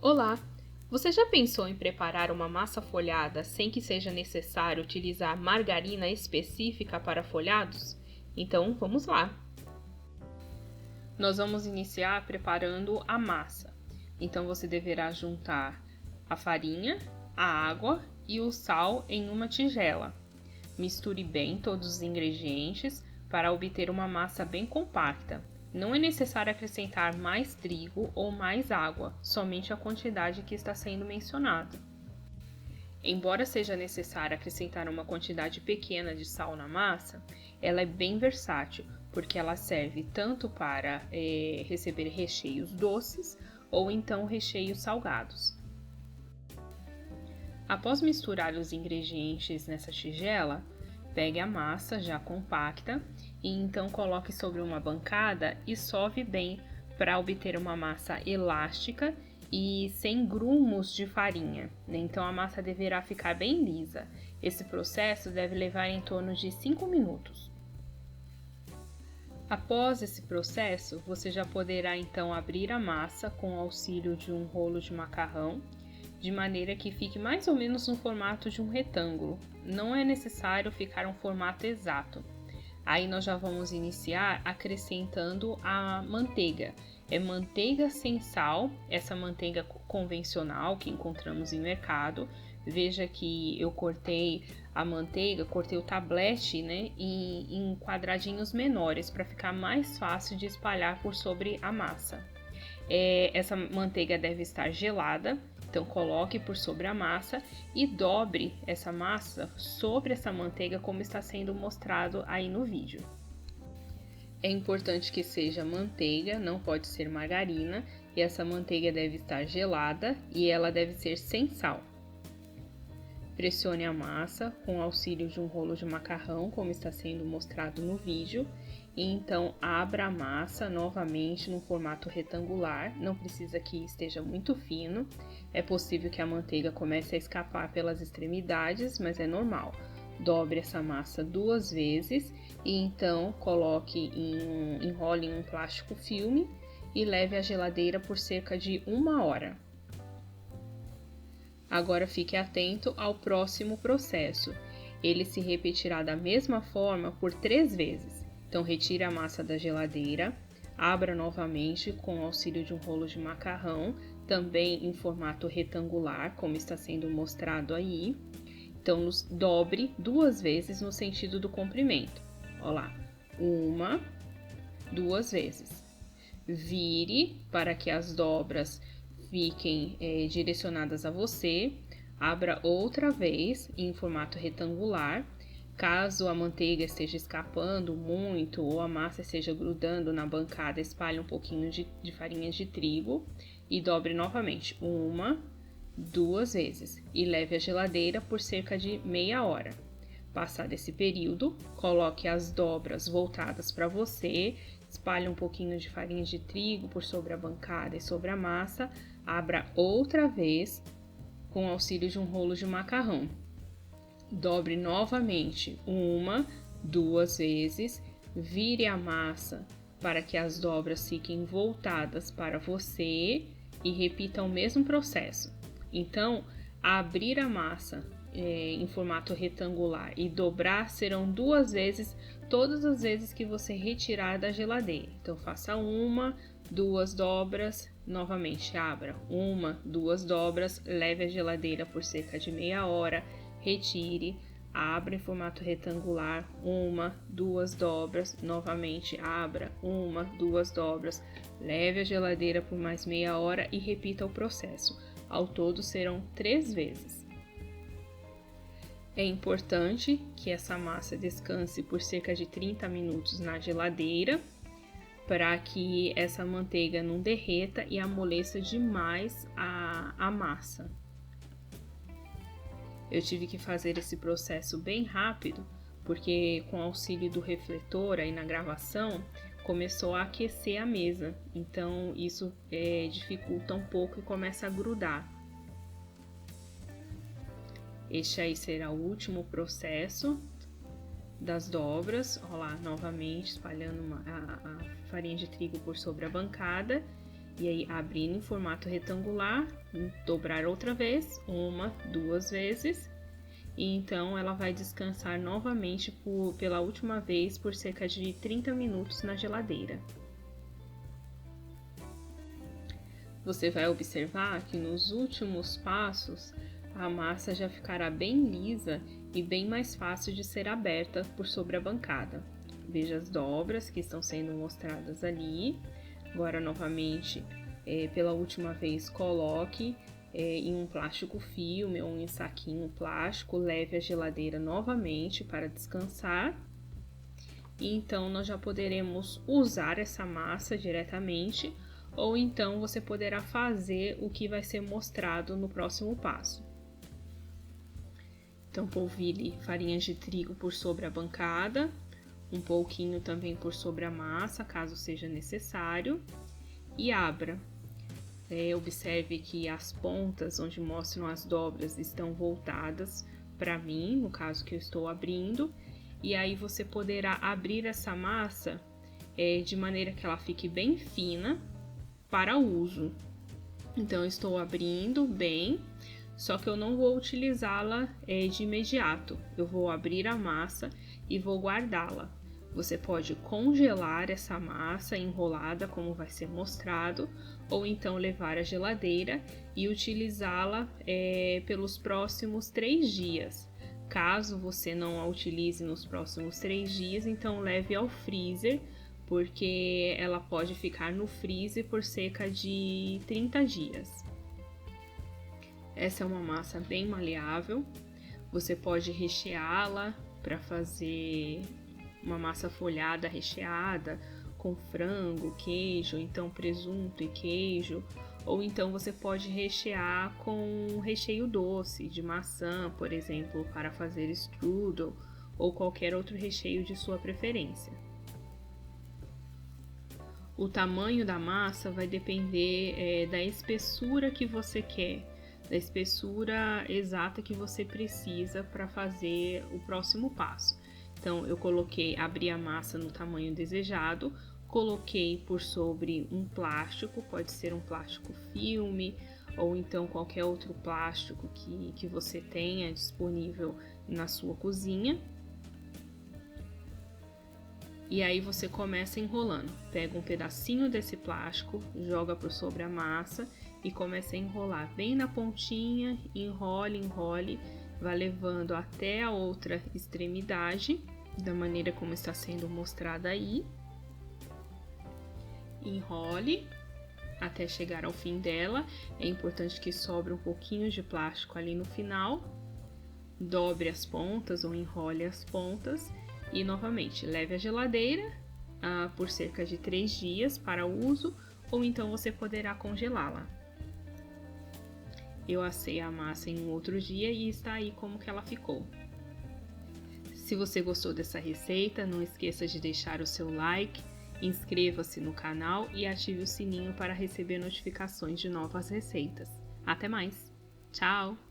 Olá! Você já pensou em preparar uma massa folhada sem que seja necessário utilizar margarina específica para folhados? Então vamos lá! Nós vamos iniciar preparando a massa. Então você deverá juntar a farinha, a água e o sal em uma tigela. Misture bem todos os ingredientes para obter uma massa bem compacta. Não é necessário acrescentar mais trigo ou mais água, somente a quantidade que está sendo mencionada. Embora seja necessário acrescentar uma quantidade pequena de sal na massa, ela é bem versátil, porque ela serve tanto para receber recheios doces ou então recheios salgados. Após misturar os ingredientes nessa tigela, pegue a massa já compacta e então coloque sobre uma bancada e sove bem para obter uma massa elástica e sem grumos de farinha. Então a massa deverá ficar bem lisa. Esse processo deve levar em torno de 5 minutos. Após esse processo, você já poderá então abrir a massa com o auxílio de um rolo de macarrão, de maneira que fique mais ou menos no formato de um retângulo. Não é necessário ficar um formato exato. Aí nós já vamos iniciar acrescentando a manteiga. É manteiga sem sal, essa manteiga convencional que encontramos em mercado. Veja que eu cortei a manteiga, cortei o tablete, né, em quadradinhos menores para ficar mais fácil de espalhar por sobre a massa. Essa manteiga deve estar gelada, então coloque por sobre a massa e dobre essa massa sobre essa manteiga como está sendo mostrado aí no vídeo. É importante que seja manteiga, não pode ser margarina, e essa manteiga deve estar gelada e ela deve ser sem sal. Pressione a massa com o auxílio de um rolo de macarrão, como está sendo mostrado no vídeo, e então abra a massa novamente no formato retangular, não precisa que esteja muito fino, é possível que a manteiga comece a escapar pelas extremidades, mas é normal. Dobre essa massa 2 vezes e então enrole em um plástico filme e leve à geladeira por cerca de 1 hora. Agora fique atento ao próximo processo. Ele se repetirá da mesma forma por 3 vezes. Então retire a massa da geladeira, abra novamente com o auxílio de um rolo de macarrão, também em formato retangular, como está sendo mostrado aí. Então dobre 2 vezes no sentido do comprimento. Olha lá, 1, 2 vezes. Vire para que as dobras fiquem direcionadas a você, abra outra vez em formato retangular. Caso a manteiga esteja escapando muito ou a massa esteja grudando na bancada, espalhe um pouquinho de farinha de trigo e dobre novamente 1, 2 vezes e leve à geladeira por cerca de meia hora. Passado esse período, coloque as dobras voltadas para você, espalhe um pouquinho de farinha de trigo por sobre a bancada e sobre a massa, abra outra vez com o auxílio de um rolo de macarrão. Dobre novamente 1, 2 vezes, vire a massa para que as dobras fiquem voltadas para você e repita o mesmo processo. Então, abrir a massa em formato retangular e dobrar serão 2 vezes todas as vezes que você retirar da geladeira. Então, faça 1, 2 dobras, novamente abra 1, 2 dobras, leve à geladeira por cerca de meia hora, retire, abra em formato retangular, 1, 2 dobras, novamente abra 1, 2 dobras, leve à geladeira por mais meia hora e repita o processo. Ao todo serão 3 vezes. É importante que essa massa descanse por cerca de 30 minutos na geladeira, para que essa manteiga não derreta e amoleça demais a massa. Eu tive que fazer esse processo bem rápido, porque com o auxílio do refletor aí na gravação, começou a aquecer a mesa, então isso dificulta um pouco e começa a grudar. Este aí será o último processo das dobras. Olha lá, novamente espalhando a farinha de trigo por sobre a bancada E aí, abrindo em formato retangular, dobrar outra vez, 1, 2 vezes. E então ela vai descansar novamente pela última vez por cerca de 30 minutos na geladeira. Você vai observar que nos últimos passos a massa já ficará bem lisa e bem mais fácil de ser aberta por sobre a bancada. Veja as dobras que estão sendo mostradas ali. Agora, novamente, pela última vez, coloque em um plástico filme ou em um saquinho plástico, leve à geladeira novamente para descansar. E então, nós já poderemos usar essa massa diretamente, ou então você poderá fazer o que vai ser mostrado no próximo passo. Então, polvilhe farinha de trigo por sobre a bancada, um pouquinho também por sobre a massa, caso seja necessário, e abra. Observe que as pontas onde mostram as dobras estão voltadas para mim, no caso que eu estou abrindo, e aí você poderá abrir essa massa de maneira que ela fique bem fina para uso. Então, eu estou abrindo bem, só que eu não vou utilizá-la de imediato. Eu vou abrir a massa e vou guardá-la. Você pode congelar essa massa enrolada, como vai ser mostrado, ou então levar à geladeira e utilizá-la pelos próximos 3 dias. Caso você não a utilize nos próximos 3 dias, então leve ao freezer, porque ela pode ficar no freezer por cerca de 30 dias. Essa é uma massa bem maleável. Você pode recheá-la para fazer uma massa folhada recheada com frango, queijo, então presunto e queijo, ou então você pode rechear com recheio doce de maçã, por exemplo, para fazer strudel ou qualquer outro recheio de sua preferência. O tamanho da massa vai depender da espessura que você quer, da espessura exata que você precisa para fazer o próximo passo. Então, eu abri a massa no tamanho desejado, coloquei por sobre um plástico, pode ser um plástico filme ou então qualquer outro plástico que você tenha disponível na sua cozinha. E aí você começa enrolando. Pega um pedacinho desse plástico, joga por sobre a massa e começa a enrolar bem na pontinha, enrole, vai levando até a outra extremidade, da maneira como está sendo mostrada aí. Enrole até chegar ao fim dela. É importante que sobre um pouquinho de plástico ali no final. Dobre as pontas ou enrole as pontas e novamente leve à geladeira por cerca de 3 dias para uso, ou então você poderá congelá-la. Eu assei a massa em um outro dia e está aí como que ela ficou. Se você gostou dessa receita, não esqueça de deixar o seu like, inscreva-se no canal e ative o sininho para receber notificações de novas receitas. Até mais! Tchau!